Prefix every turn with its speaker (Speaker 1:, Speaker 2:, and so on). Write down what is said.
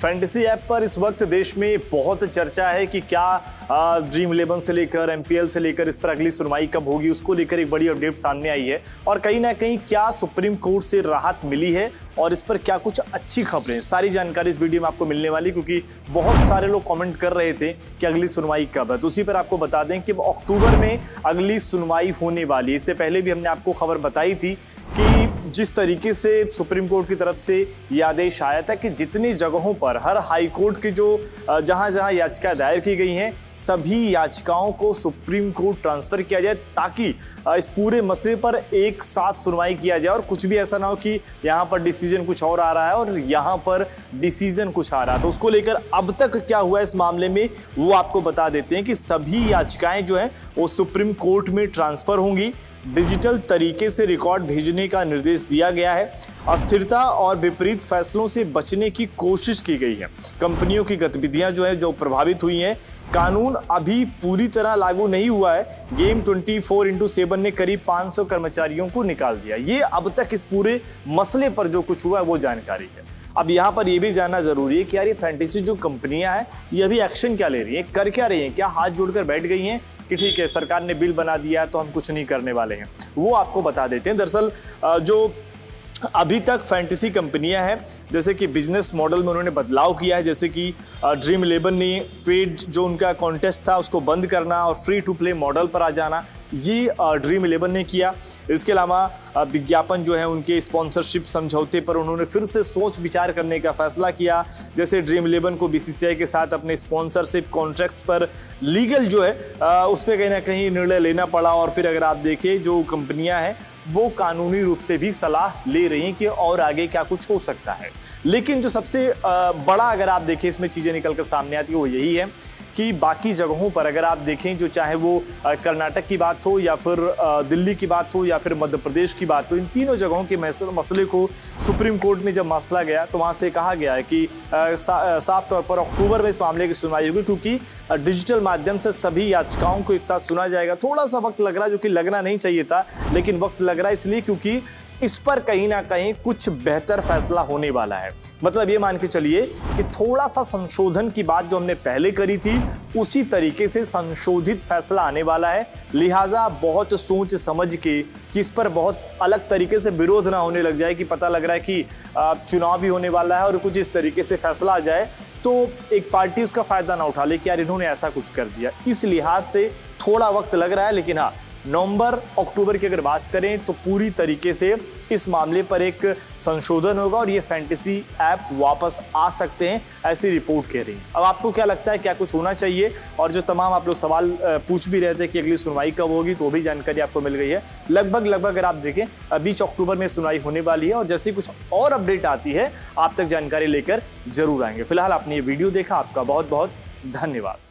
Speaker 1: Fantasy app पर इस वक्त देश में बहुत चर्चा है कि क्या ड्रीम 11 से लेकर एमपीएल से लेकर इस पर अगली सुनवाई कब होगी, उसको लेकर एक बड़ी अपडेट सामने आई है। और कहीं ना कहीं क्या सुप्रीम कोर्ट से राहत मिली है और इस पर क्या कुछ अच्छी खबरें, सारी जानकारी इस वीडियो में आपको मिलने वाली, क्योंकि बहुत सारे लोग कमेंट कर रहे थे कि अगली सुनवाई कब है। तो उसी पर आपको बता दें कि अक्टूबर में अगली सुनवाई होने वाली है। इससे पहले भी हमने आपको खबर बताई थी कि जिस तरीके से सुप्रीम कोर्ट की तरफ से यह आदेश आया था कि जितनी जगहों पर हर हाई कोर्ट की जो जहां याचिका दायर की गई हैं, सभी याचिकाओं को सुप्रीम कोर्ट ट्रांसफर किया जाए ताकि इस पूरे मसले पर एक साथ सुनवाई किया जाए और कुछ भी ऐसा ना हो कि यहाँ पर डिसीजन कुछ और आ रहा है और यहाँ पर डिसीजन कुछ आ रहा है। तो उसको लेकर अब तक क्या हुआ इस मामले में वो आपको बता देते हैं कि सभी याचिकाएं जो हैं वो सुप्रीम कोर्ट में ट्रांसफर होंगी। डिजिटल तरीके से रिकॉर्ड भेजने का निर्देश दिया गया है। अस्थिरता और विपरीत फैसलों से बचने की कोशिश की गई है। कंपनियों की गतिविधियां जो प्रभावित हुई हैं, कानून अभी पूरी तरह लागू नहीं हुआ है। गेम 24x7 ने करीब 500 कर्मचारियों को निकाल दिया। ये अब तक इस पूरे मसले पर जो कुछ हुआ है वो जानकारी है। अब यहाँ पर यह भी जानना जरूरी है कि यार ये फैंटेसी जो कंपनियां हैं ये अभी एक्शन क्या ले रही हैं, कर क्या रही हैं, क्या हाथ जोड़कर बैठ गई हैं कि ठीक है सरकार ने बिल बना दिया है तो हम कुछ नहीं करने वाले हैं, वो आपको बता देते हैं। दरअसल जो अभी तक फैंटेसी कंपनियां हैं, जैसे कि बिजनेस मॉडल में उन्होंने बदलाव किया है, जैसे कि ड्रीम 11 ने पेड जो उनका कॉन्टेस्ट था उसको बंद करना और फ्री टू प्ले मॉडल पर आ जाना, ये ड्रीम 11 ने किया। इसके अलावा विज्ञापन जो है उनके स्पॉन्सरशिप समझौते पर उन्होंने फिर से सोच विचार करने का फैसला किया। जैसे ड्रीम 11 को बीसीसीआई के साथ अपने स्पॉन्सरशिप कॉन्ट्रैक्ट्स पर लीगल जो है उस पर कहीं ना कहीं निर्णय लेना पड़ा। और फिर अगर आप देखें जो कंपनियां हैं वो कानूनी रूप से भी सलाह ले रही हैं कि और आगे क्या कुछ हो सकता है। लेकिन जो सबसे बड़ा अगर आप देखें इसमें चीज़ें निकलकर सामने आती है वो यही है कि बाकी जगहों पर अगर आप देखें, जो चाहे वो कर्नाटक की बात हो या फिर दिल्ली की बात हो या फिर मध्य प्रदेश की बात हो, इन तीनों जगहों के मसले को सुप्रीम कोर्ट में जब मसला गया तो वहाँ से कहा गया है कि साफ तौर पर अक्टूबर में इस मामले की सुनवाई होगी, क्योंकि डिजिटल माध्यम से सभी याचिकाओं को एक साथ सुना जाएगा। थोड़ा सा वक्त लग रहा है, जो कि लगना नहीं चाहिए था, लेकिन वक्त लग रहा है इसलिए क्योंकि इस पर कहीं ना कहीं कुछ बेहतर फैसला होने वाला है। मतलब ये मान के चलिए कि थोड़ा सा संशोधन की बात जो हमने पहले करी थी उसी तरीके से संशोधित फैसला आने वाला है। लिहाजा बहुत सोच समझ के कि इस पर बहुत अलग तरीके से विरोध ना होने लग जाए कि पता लग रहा है कि चुनाव भी होने वाला है और कुछ इस तरीके से फैसला आ जाए तो एक पार्टी उसका फायदा ना उठा ले कि यार इन्होंने ऐसा कुछ कर दिया। इस लिहाज से थोड़ा वक्त लग रहा है, लेकिन हाँ, नवंबर अक्टूबर की अगर बात करें तो पूरी तरीके से इस मामले पर एक संशोधन होगा और ये फैंटेसी ऐप वापस आ सकते हैं, ऐसी रिपोर्ट कह रही है। अब आपको क्या लगता है, क्या कुछ होना चाहिए? और जो तमाम आप लोग सवाल पूछ भी रहे थे कि अगली सुनवाई कब होगी, तो वो भी जानकारी आपको मिल गई है। लगभग अगर आप देखें 20 अक्टूबर में सुनवाई होने वाली है और जैसे कुछ और अपडेट आती है आप तक जानकारी लेकर जरूर आएंगे। फिलहाल आपने ये वीडियो देखा, आपका बहुत बहुत धन्यवाद।